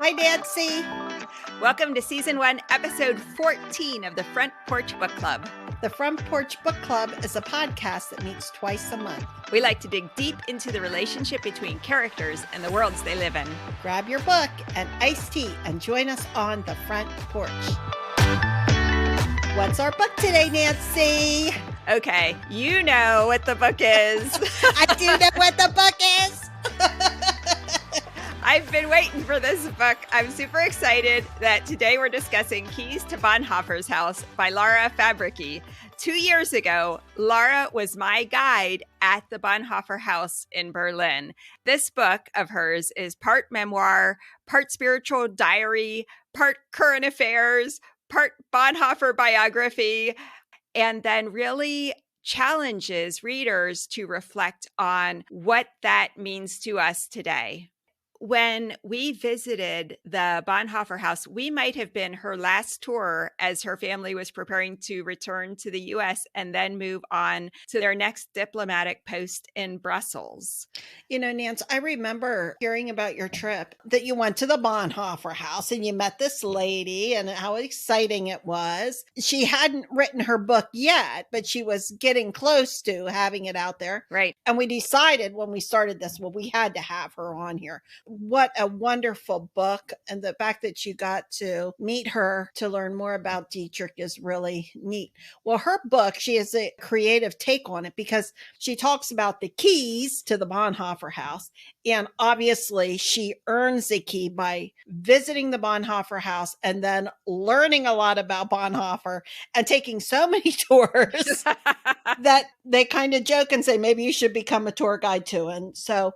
Hi, Nancy. Welcome to Season 1, Episode 14 of the Front Porch Book Club. The Front Porch Book Club is a podcast that meets twice a month. We like to dig deep into the relationship between characters and the worlds they live in. Grab your book and iced tea and join us on the front porch. What's our book today, Nancy? Okay, you know what the book is. I do know what the book is. I've been waiting for this book. I'm super excited that today we're discussing Keys to Bonhoeffer's House by Laura Fabrici. 2 years ago, Laura was my guide at the Bonhoeffer House in Berlin. This book of hers is part memoir, part spiritual diary, part current affairs, part Bonhoeffer biography, and then really challenges readers to reflect on what that means to us today. When we visited the Bonhoeffer House, we might have been her last tour as her family was preparing to return to the U.S. and then move on to their next diplomatic post in Brussels. You know, Nance, I remember hearing about your trip that you went to the Bonhoeffer House and you met this lady and how exciting it was. She hadn't written her book yet, but she was getting close to having it out there. Right. And we decided when we started this, well, we had to have her on here. What a wonderful book. And the fact that you got to meet her to learn more about Dietrich is really neat. Well, her book, she has a creative take on it because she talks about the keys to the Bonhoeffer House. And obviously she earns a key by visiting the Bonhoeffer House and then learning a lot about Bonhoeffer and taking so many tours that they kind of joke and say, maybe you should become a tour guide too. And so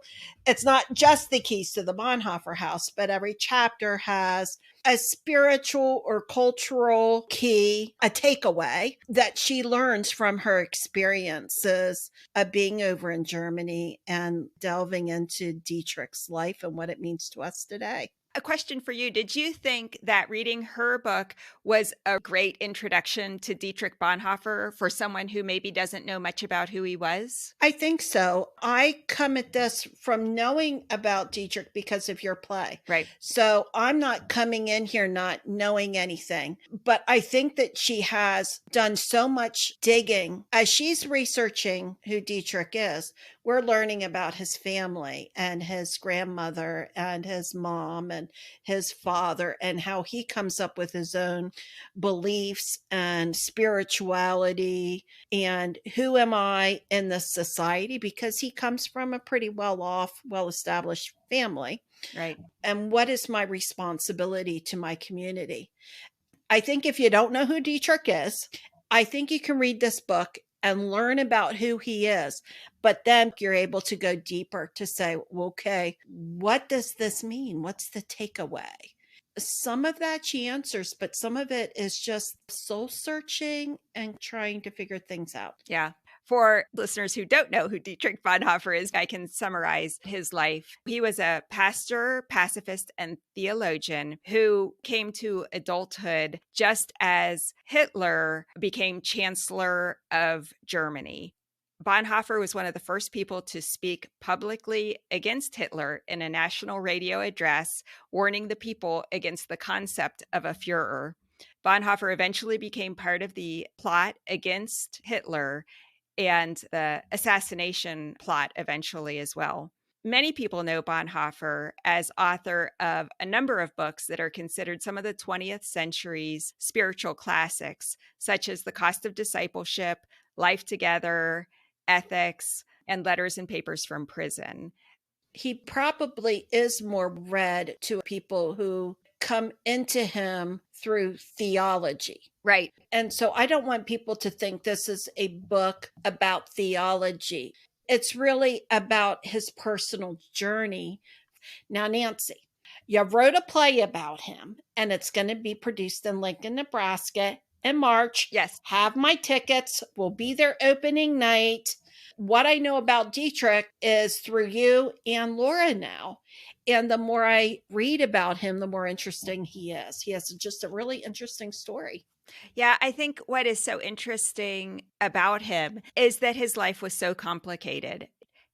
it's not just the keys to the Bonhoeffer House, but every chapter has a spiritual or cultural key, a takeaway that she learns from her experiences of being over in Germany and delving into Dietrich's life and what it means to us today. A question for you. Did you think that reading her book was a great introduction to Dietrich Bonhoeffer for someone who maybe doesn't know much about who he was? I think so. I come at this from knowing about Dietrich because of your play. Right. So I'm not coming in here not knowing anything, but I think that she has done so much digging. As she's researching who Dietrich is, we're learning about his family and his grandmother and his mom and his father and how he comes up with his own beliefs and spirituality and who am I in this society, because he comes from a pretty well-off, well-established family. Right. And what is my responsibility to my community? I think if you don't know who Dietrich is, I think you can read this book and learn about who he is. But then you're able to go deeper to say, well, okay, what does this mean? What's the takeaway? Some of that she answers, but some of it is just soul searching and trying to figure things out. Yeah. For listeners who don't know who Dietrich Bonhoeffer is, I can summarize his life. He was a pastor, pacifist, and theologian who came to adulthood just as Hitler became Chancellor of Germany. Bonhoeffer was one of the first people to speak publicly against Hitler in a national radio address, warning the people against the concept of a Führer. Bonhoeffer eventually became part of the plot against Hitler and the assassination plot eventually as well. Many people know Bonhoeffer as author of a number of books that are considered some of the 20th century's spiritual classics, such as The Cost of Discipleship, Life Together, Ethics, and Letters and Papers from Prison. He probably is more read to people who come into him through theology. Right. And so I don't want people to think this is a book about theology. It's really about his personal journey. Now, Nancy, you wrote a play about him, and it's going to be produced in Lincoln, Nebraska in March. Yes. Have my tickets. We'll be there opening night. What I know about Dietrich is through you and Laura now. And the more I read about him, the more interesting he is. He has just a really interesting story. Yeah, I think what is so interesting about him is that his life was so complicated.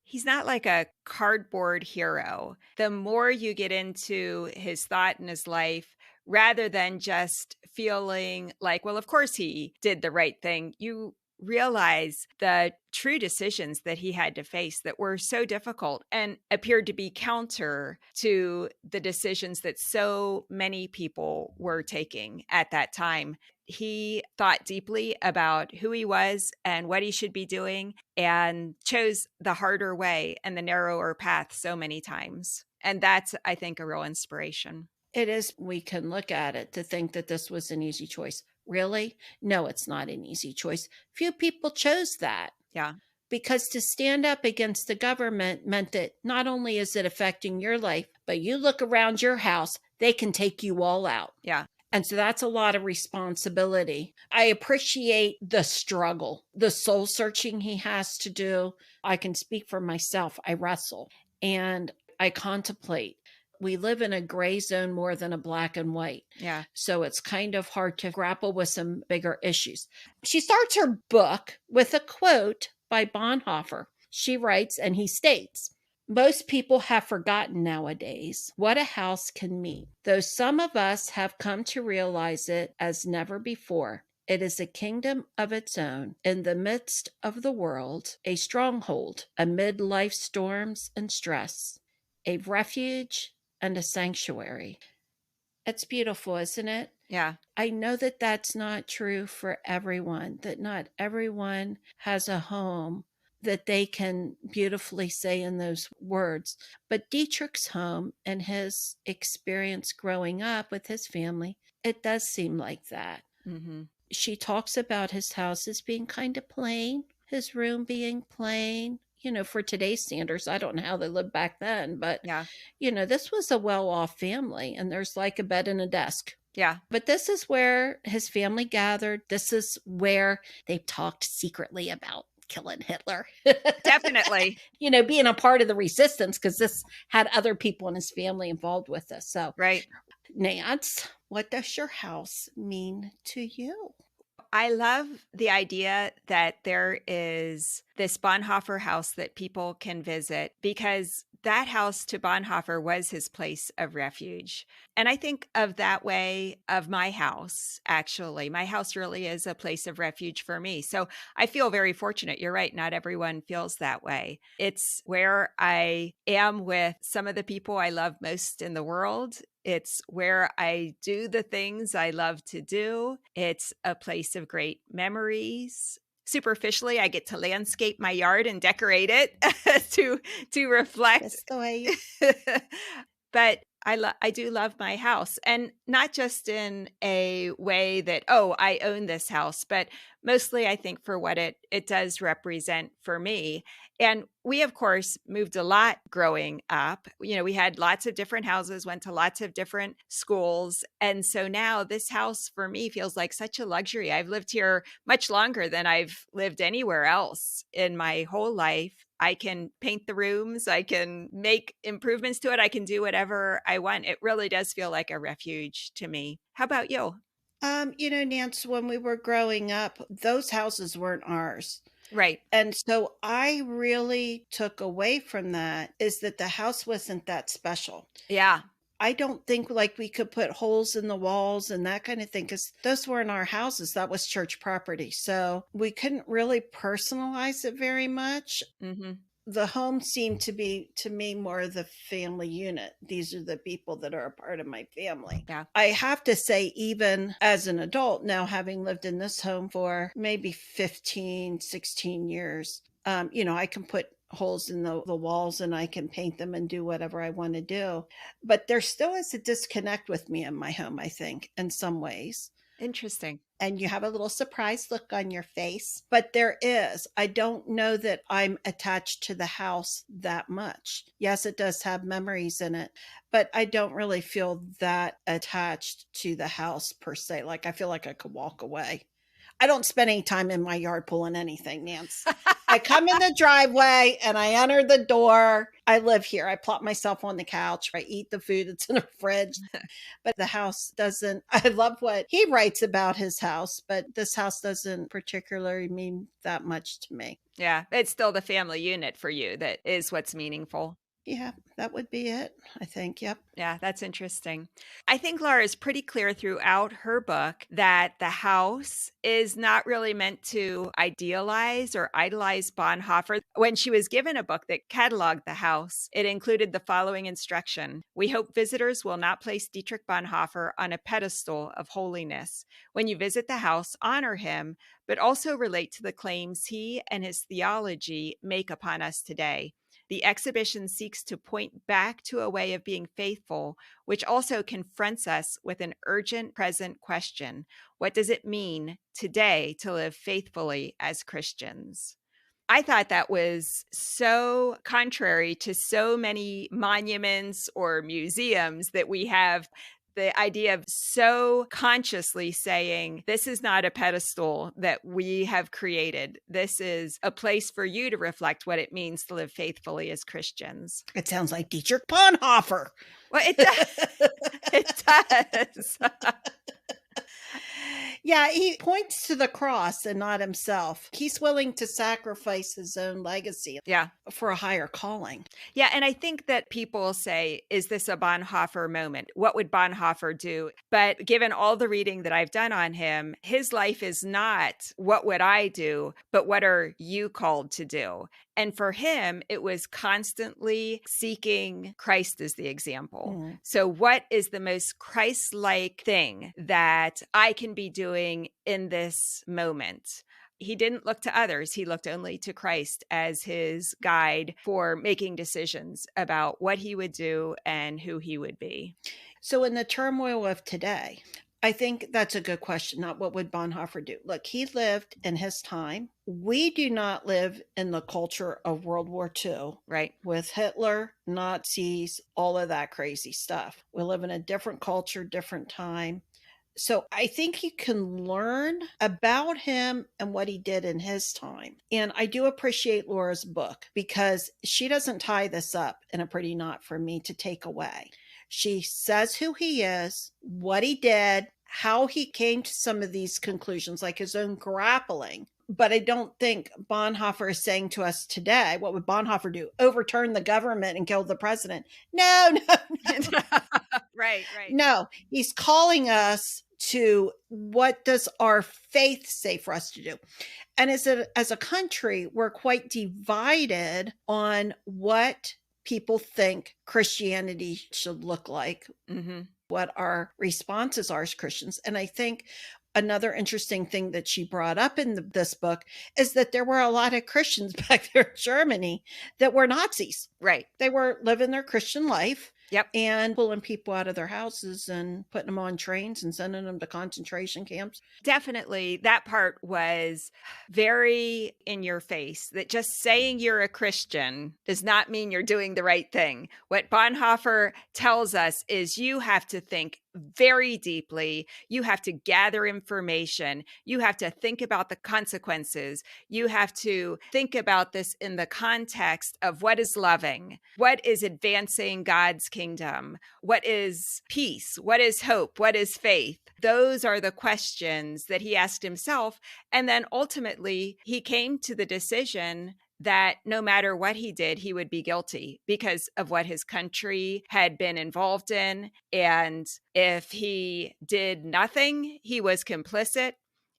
He's not like a cardboard hero. The more you get into his thought and his life, rather than just feeling like, well, of course he did the right thing, you realize the true decisions that he had to face that were so difficult and appeared to be counter to the decisions that so many people were taking at that time. He thought deeply about who he was and what he should be doing and chose the harder way and the narrower path so many times. And that's, I think, a real inspiration. It is. We can look at it to think that this was an easy choice. Really? No, it's not an easy choice. Few people chose that. Yeah. Because to stand up against the government meant that not only is it affecting your life, but you look around your house, they can take you all out. Yeah. And so that's a lot of responsibility. I appreciate the struggle, the soul searching he has to do. I can speak for myself. I wrestle and I contemplate. We live in a gray zone more than a black and white. Yeah. So it's kind of hard to grapple with some bigger issues. She starts her book with a quote by Bonhoeffer. She writes, and he states, "Most people have forgotten nowadays what a house can mean, though some of us have come to realize it as never before. It is a kingdom of its own, in the midst of the world, a stronghold amid life's storms and stress, a refuge and a sanctuary." It's beautiful, isn't it? Yeah. I know that that's not true for everyone, that not everyone has a home that they can beautifully say in those words. But Dietrich's home and his experience growing up with his family, it does seem like that. Mm-hmm. She talks about his house as being kind of plain, his room being plain. You know, for today's standards, I don't know how they lived back then, but, Yeah. you know, this was a well-off family and there's like a bed and a desk. Yeah. But this is where his family gathered. This is where they talked secretly about killing Hitler. Definitely. You know, being a part of the resistance, because this had other people in his family involved with this. So, Right. Nance, what does your house mean to you? I love the idea that there is this Bonhoeffer house that people can visit, because that house to Bonhoeffer was his place of refuge. And I think of that way of my house, actually. My house really is a place of refuge for me. So I feel very fortunate. You're right. Not everyone feels that way. It's where I am with some of the people I love most in the world. It's where I do the things I love to do. It's a place of great memories. Superficially, I get to landscape my yard and decorate it to reflect. That's the way. But I do love my house, and not just in a way that, oh, I own this house, but mostly I think for what it does represent for me. And we, of course, moved a lot growing up. You know, we had lots of different houses, went to lots of different schools. And so now this house for me feels like such a luxury. I've lived here much longer than I've lived anywhere else in my whole life. I can paint the rooms. I can make improvements to it. I can do whatever I want. It really does feel like a refuge to me. How about you? You know, Nance, when we were growing up, those houses weren't ours. Right. And so I really took away from that is that the house wasn't that special. Yeah. I don't think like we could put holes in the walls and that kind of thing, because those weren't our houses. That was church property. So we couldn't really personalize it very much. Mm-hmm. The home seemed to be, to me, more the family unit. These are the people that are a part of my family. Yeah. I have to say, even as an adult, now having lived in this home for maybe 15, 16 years, you know, I can put holes in the walls and I can paint them and do whatever I want to do. But there still is a disconnect with me in my home, I think, in some ways. Interesting. And you have a little surprised look on your face, but there is. I don't know that I'm attached to the house that much. Yes, it does have memories in it, but I don't really feel that attached to the house per se. Like I feel like I could walk away. I don't spend any time in my yard pulling anything, Nance. I come in the driveway and I enter the door. I live here. I plop myself on the couch. I eat the food that's in the fridge. But the house doesn't. I love what he writes about his house, but this house doesn't particularly mean that much to me. Yeah, it's still the family unit for you that is what's meaningful. Yeah, that would be it, I think. Yep. Yeah, that's interesting. I think Laura is pretty clear throughout her book that the house is not really meant to idealize or idolize Bonhoeffer. When she was given a book that cataloged the house, it included the following instruction: "We hope visitors will not place Dietrich Bonhoeffer on a pedestal of holiness. When you visit the house, honor him, but also relate to the claims he and his theology make upon us today. The exhibition seeks to point back to a way of being faithful, which also confronts us with an urgent present question. What does it mean today to live faithfully as Christians?" I thought that was so contrary to so many monuments or museums that we have. The idea of so consciously saying, this is not a pedestal that we have created. This is a place for you to reflect what it means to live faithfully as Christians. It sounds like Dietrich Bonhoeffer. Well, it does. It does. Yeah, he points to the cross and not himself. He's willing to sacrifice his own legacy for a higher calling. Yeah, and I think that people say, is this a Bonhoeffer moment? What would Bonhoeffer do? But given all the reading that I've done on him, his life is not what would I do, but what are you called to do? And for him, it was constantly seeking Christ as the example. Mm. So what is the most Christ-like thing that I can be doing in this moment? He didn't look to others. He looked only to Christ as his guide for making decisions about what he would do and who he would be. So in the turmoil of today, I think that's a good question. Not what would Bonhoeffer do? Look, he lived in his time. We do not live in the culture of World War II. Right. With Hitler, Nazis, all of that crazy stuff. We live in a different culture, different time. So I think you can learn about him and what he did in his time. And I do appreciate Laura's book because she doesn't tie this up in a pretty knot for me to take away. She says who he is, what he did, how he came to some of these conclusions, like his own grappling. But I don't think Bonhoeffer is saying to us today, what would Bonhoeffer do? Overturn the government and kill the president? No. Right. No, he's calling us to what does our faith say for us to do? And as a country, we're quite divided on what people think Christianity should look like, what our responses are as Christians. And I think another interesting thing that she brought up in this book is that there were a lot of Christians back there in Germany that were Nazis. Right. They were living their Christian life. Yep. And pulling people out of their houses and putting them on trains and sending them to concentration camps. Definitely. That part was very in your face, that just saying you're a Christian does not mean you're doing the right thing. What Bonhoeffer tells us is you have to think very deeply. You have to gather information. You have to think about the consequences. You have to think about this in the context of what is loving, what is advancing God's kingdom, what is peace, what is hope, what is faith. Those are the questions that he asked himself. And then ultimately, he came to the decision that no matter what he did, he would be guilty because of what his country had been involved in. And if he did nothing, he was complicit.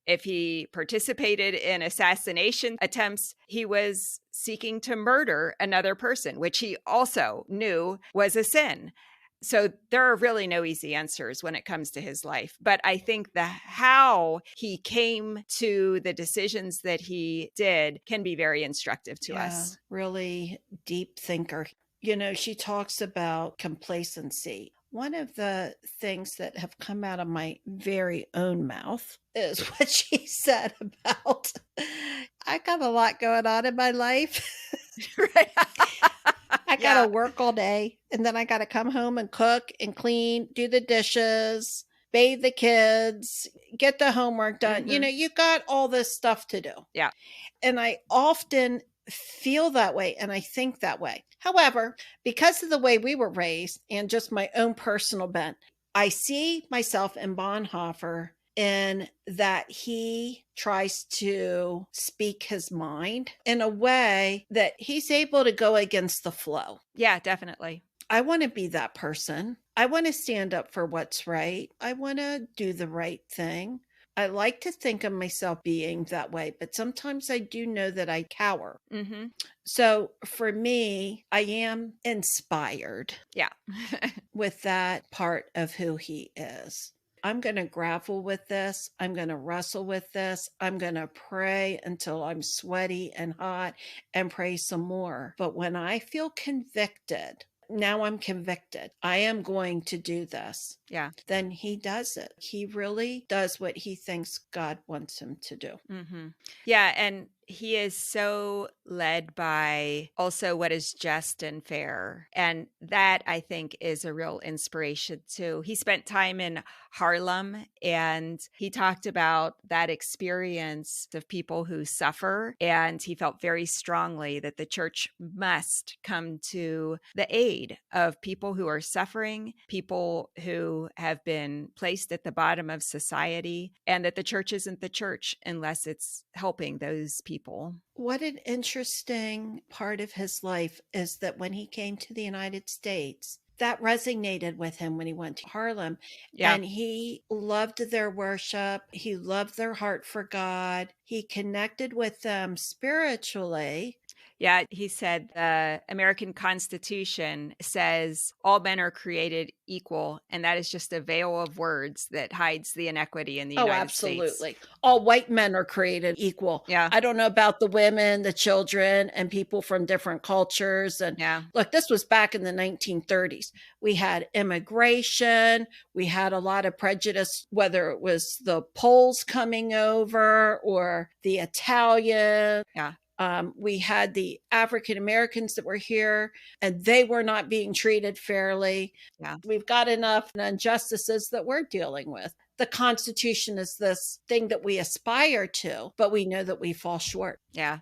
If he participated in assassination attempts, he was seeking to murder another person, which he also knew was a sin. So there are really no easy answers when it comes to his life. But I think the how he came to the decisions that he did can be very instructive to us. Really deep thinker. You know, she talks about complacency. One of the things that have come out of my very own mouth is what she said about, I got a lot going on in my life. Right. I got to work all day and then I got to come home and cook and clean, do the dishes, bathe the kids, get the homework done. Mhm. You got all this stuff to do. Yeah. And I often feel that way and I think that way. However, because of the way we were raised and just my own personal bent, I see myself in Bonhoeffer in that he tries to speak his mind in a way that he's able to go against the flow. Yeah, definitely. I want to be that person. I want to stand up for what's right. I want to do the right thing. I like to think of myself being that way, but sometimes I do know that I cower. Mm-hmm. So for me, I am inspired Yeah. with that part of who he is. I'm going to grapple with this. I'm going to wrestle with this. I'm going to pray until I'm sweaty and hot and pray some more. But when I feel convicted, now I'm convicted, I am going to do this. Yeah. Then he does it. He really does what he thinks God wants him to do. Mm-hmm. Yeah. And he is so led by also what is just and fair. And that, I think, is a real inspiration too. He spent time in Harlem and he talked about that experience of people who suffer. And he felt very strongly that the church must come to the aid of people who are suffering, people who have been placed at the bottom of society, and that the church isn't the church unless it's helping those people. What an interesting part of his life is that when he came to the United States, that resonated with him when he went to Harlem. Yeah. And he loved their worship. He loved their heart for God. He connected with them spiritually. Yeah, he said the American Constitution says all men are created equal, and that is just a veil of words that hides the inequity in the United States. Absolutely. All white men are created equal. Yeah. I don't know about the women, the children, and people from different cultures. And Yeah. look, this was back in the 1930s. We had immigration. We had a lot of prejudice, whether it was the Poles coming over or the Italian. Yeah. We had the African Americans that were here and they were not being treated fairly. Yeah. We've got enough injustices that we're dealing with. The Constitution is this thing that we aspire to, but we know that we fall short. Yeah.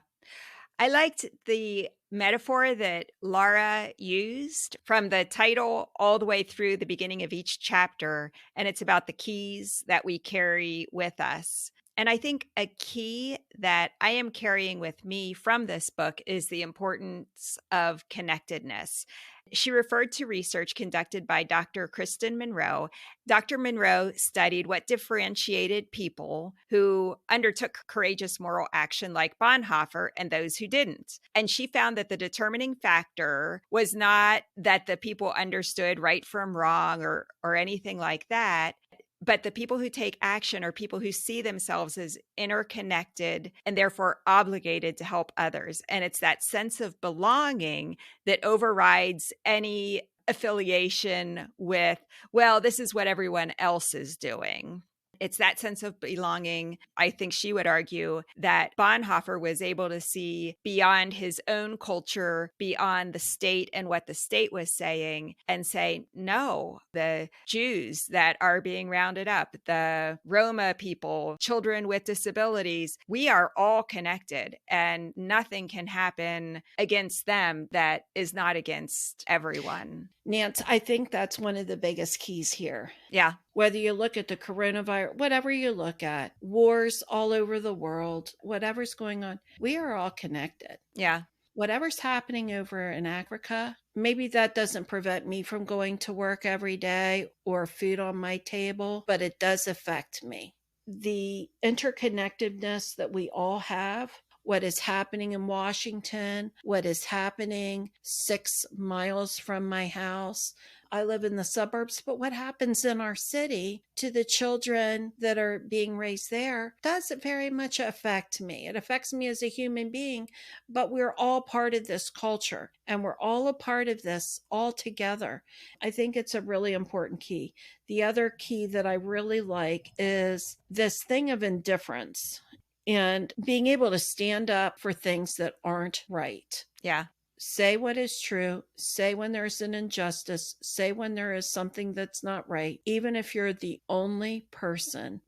I liked the metaphor that Laura used from the title all the way through the beginning of each chapter. And it's about the keys that we carry with us. And I think a key that I am carrying with me from this book is the importance of connectedness. She referred to research conducted by Dr. Kristen Monroe. Dr. Monroe studied what differentiated people who undertook courageous moral action like Bonhoeffer and those who didn't. And she found that the determining factor was not that the people understood right from wrong or anything like that, but the people who take action are people who see themselves as interconnected and therefore obligated to help others. And it's that sense of belonging that overrides any affiliation with, well, this is what everyone else is doing. It's that sense of belonging. I think she would argue that Bonhoeffer was able to see beyond his own culture, beyond the state and what the state was saying, and say, no, the Jews that are being rounded up, the Roma people, children with disabilities, we are all connected and nothing can happen against them that is not against everyone. Nance, I think that's one of the biggest keys here. Yeah. Whether you look at the coronavirus, whatever you look at, wars all over the world, whatever's going on, we are all connected. Yeah. Whatever's happening over in Africa, maybe that doesn't prevent me from going to work every day or food on my table, but it does affect me. The interconnectedness that we all have, what is happening in Washington, what is happening 6 miles from my house. I live in the suburbs, but what happens in our city to the children that are being raised there does very much affect me. It affects me as a human being, but we're all part of this culture and we're all a part of this all together. I think it's a really important key. The other key that I really like is this thing of indifference and being able to stand up for things that aren't right. Yeah. Say what is true. Say when there's an injustice. Say when there is something that's not right, even if you're the only person.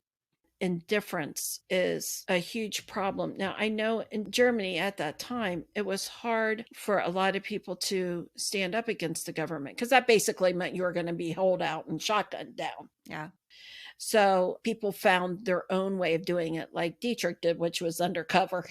Indifference is a huge problem. Now, I know in Germany at that time, it was hard for a lot of people to stand up against the government because that basically meant you were going to be holed out and shotgunned down. Yeah. So people found their own way of doing it, like Dietrich did, which was undercover.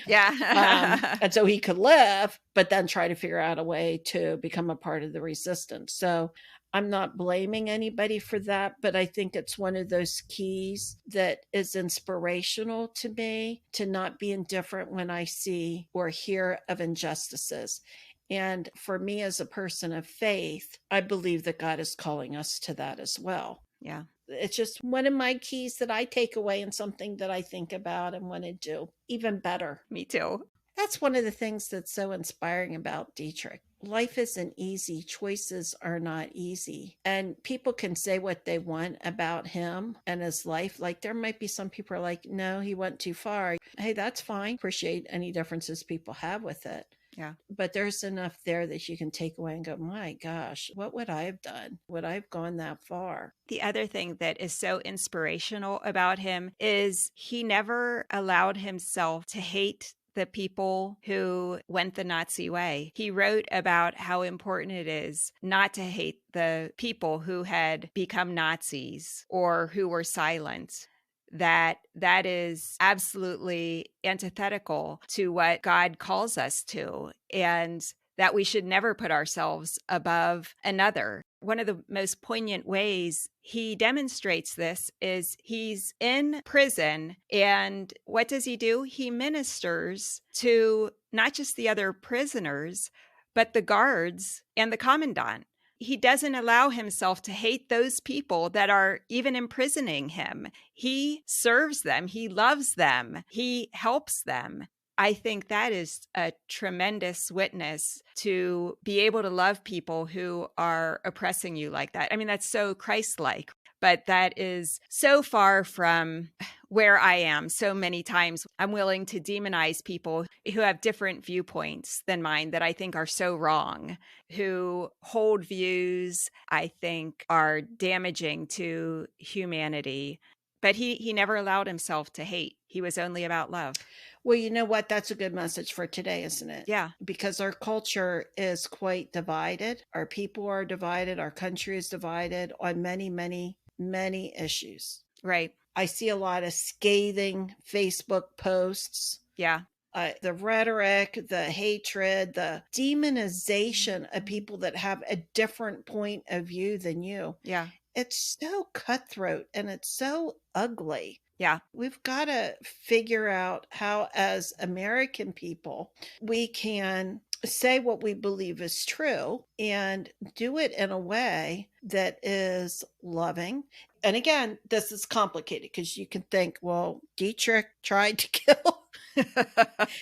Yeah. And so he could live, but then try to figure out a way to become a part of the resistance. So I'm not blaming anybody for that, but I think it's one of those keys that is inspirational to me to not be indifferent when I see or hear of injustices. And for me, as a person of faith, I believe that God is calling us to that as well. Yeah. It's just one of my keys that I take away and something that I think about and want to do even better. Me too. That's one of the things that's so inspiring about Dietrich. Life isn't easy. Choices are not easy. And people can say what they want about him and his life. Like there might be some people are like, no, he went too far. Hey, that's fine. Appreciate any differences people have with it. Yeah. But there's enough there that you can take away and go, my gosh, what would I have done? Would I have gone that far? The other thing that is so inspirational about him is he never allowed himself to hate the people who went the Nazi way. He wrote about how important it is not to hate the people who had become Nazis or who were silent. That is absolutely antithetical to what God calls us to, and that we should never put ourselves above another. One of the most poignant ways he demonstrates this is he's in prison, and what does he do? He ministers to not just the other prisoners, but the guards and the commandant. He doesn't allow himself to hate those people that are even imprisoning him. He serves them. He loves them. He helps them. I think that is a tremendous witness to be able to love people who are oppressing you like that. I mean, that's so Christ-like, but that is so far from where I am. So many times I'm willing to demonize people who have different viewpoints than mine that I think are so wrong, who hold views I think are damaging to humanity. But he never allowed himself to hate. He was only about love. Well, you know what? That's a good message for today, isn't it? Yeah. Because our culture is quite divided. Our people are divided. Our country is divided on many, many, many issues. Right. I see a lot of scathing Facebook posts. Yeah. The rhetoric, the hatred, the demonization of people that have a different point of view than you. Yeah. It's so cutthroat and it's so ugly. Yeah. We've got to figure out how, as American people, we can say what we believe is true and do it in a way that is loving. And again, this is complicated because you can think, well, Dietrich tried to kill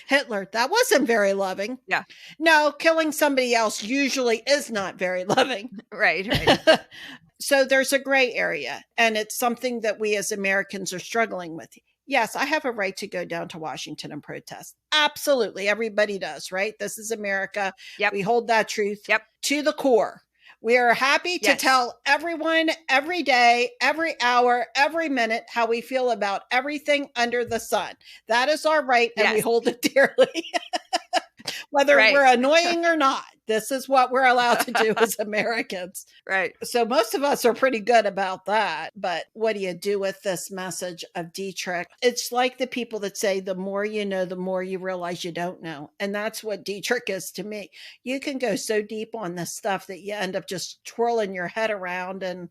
Hitler. That wasn't very loving. Yeah. No, killing somebody else usually is not very loving. Right. So there's a gray area, and it's something that we as Americans are struggling with. Yes, I have a right to go down to Washington and protest. Absolutely. Everybody does, right? This is America. Yep. We hold that truth Yep. to the core. We are happy to tell everyone every day, every hour, every minute how we feel about everything under the sun. That is our right, and we hold it dearly. Whether we're annoying or not, this is what we're allowed to do as Americans. Right. So most of us are pretty good about that. But what do you do with this message of Dietrich? It's like the people that say, the more you know, the more you realize you don't know. And that's what Dietrich is to me. You can go so deep on this stuff that you end up just twirling your head around and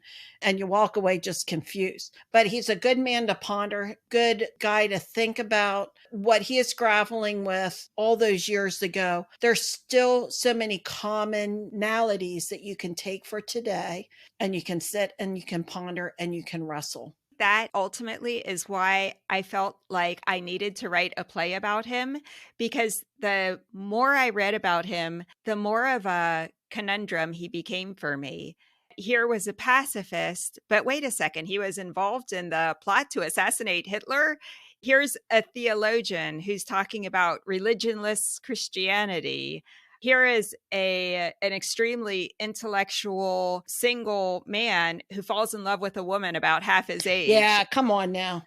you walk away just confused. But he's a good man to ponder, good guy to think about what he is grappling with all those years ago. There's still so many commonalities that you can take for today, and you can sit and you can ponder and you can wrestle. That ultimately is why I felt like I needed to write a play about him, because the more I read about him, the more of a conundrum he became for me. Here was a pacifist, but wait a second, he was involved in the plot to assassinate Hitler. Here's a theologian who's talking about religionless Christianity. Here is an extremely intellectual single man who falls in love with a woman about half his age. Yeah, come on now.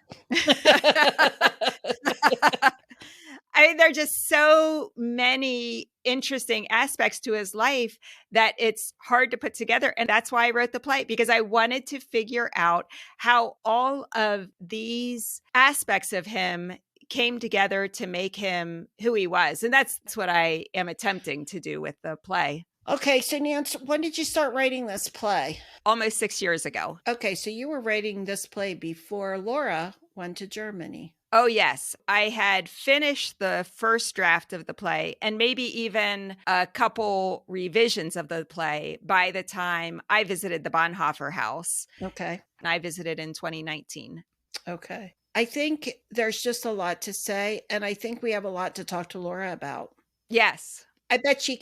I mean, there are just so many interesting aspects to his life that it's hard to put together. And that's why I wrote the play, because I wanted to figure out how all of these aspects of him came together to make him who he was. And that's what I am attempting to do with the play. Okay, so Nancy, when did you start writing this play? Almost 6 years ago. Okay, so you were writing this play before Laura went to Germany. Oh, yes. I had finished the first draft of the play and maybe even a couple revisions of the play by the time I visited the Bonhoeffer House. Okay. And I visited in 2019. Okay. I think there's just a lot to say, and I think we have a lot to talk to Laura about. Yes. I bet she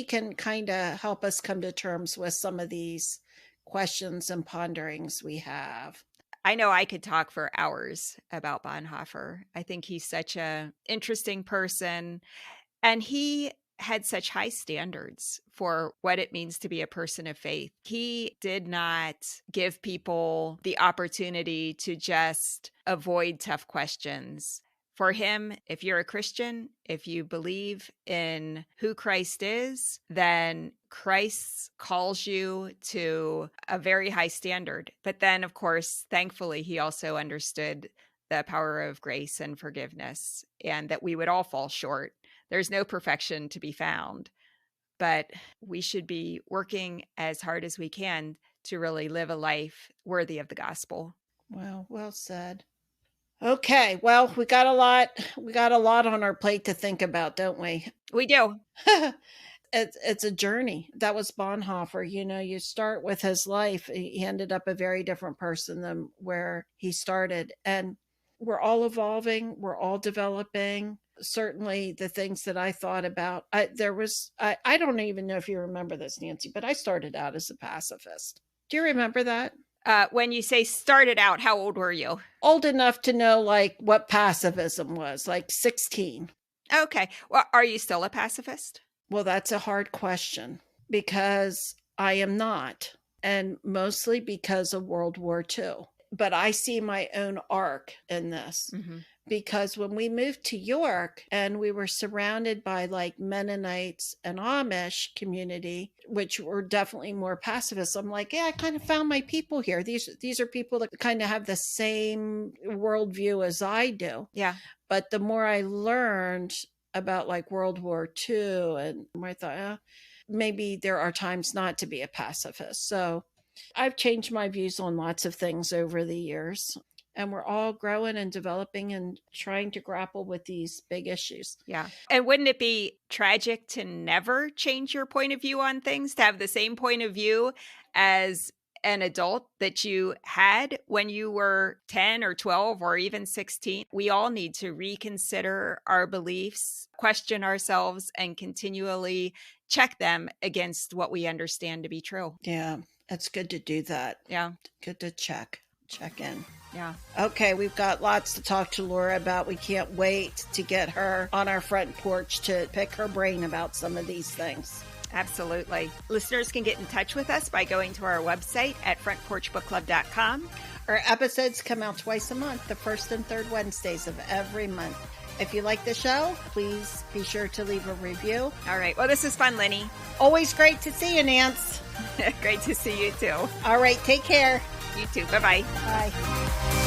can kind of help us come to terms with some of these questions and ponderings we have. I know I could talk for hours about Bonhoeffer. I think he's such an interesting person, and he had such high standards for what it means to be a person of faith. He did not give people the opportunity to just avoid tough questions. For him, if you're a Christian, if you believe in who Christ is, then Christ calls you to a very high standard. But then, of course, thankfully, he also understood the power of grace and forgiveness, and that we would all fall short. There's no perfection to be found, but we should be working as hard as we can to really live a life worthy of the gospel. Well said. Okay, well, we got a lot on our plate to think about, don't we? We do. It's a journey. That was Bonhoeffer. You start with his life. He ended up a very different person than where he started. And we're all evolving. We're all developing. Certainly the things that I thought about, I don't even know if you remember this, Nancy, but I started out as a pacifist. Do you remember that? When you say started out, how old were you? Old enough to know like what pacifism was, like 16. Okay. Well, are you still a pacifist? Well, that's a hard question because I am not, and mostly because of World War II. But I see my own arc in this. Mm-hmm. Because when we moved to York and we were surrounded by like Mennonites and Amish community, which were definitely more pacifist, I'm like, yeah, I kind of found my people here. These are people that kind of have the same worldview as I do. Yeah. But the more I learned about like World War II, and I thought, maybe there are times not to be a pacifist. So I've changed my views on lots of things over the years. And we're all growing and developing and trying to grapple with these big issues. Yeah. And wouldn't it be tragic to never change your point of view on things, to have the same point of view as an adult that you had when you were 10 or 12 or even 16? We all need to reconsider our beliefs, question ourselves, and continually check them against what we understand to be true. Yeah, it's good to do that. Yeah. Good to check in. Yeah. Okay, we've got lots to talk to Laura about. We can't wait to get her on our front porch to pick her brain about some of these things. Absolutely. Listeners can get in touch with us by going to our website at frontporchbookclub.com. Our episodes come out twice a month, the first and third Wednesdays of every month. If you like the show, please be sure to leave a review. All right. Well, this is fun, Lenny. Always great to see you, Nance. Great to see you, too. All right. Take care. You too. Bye-bye. Bye.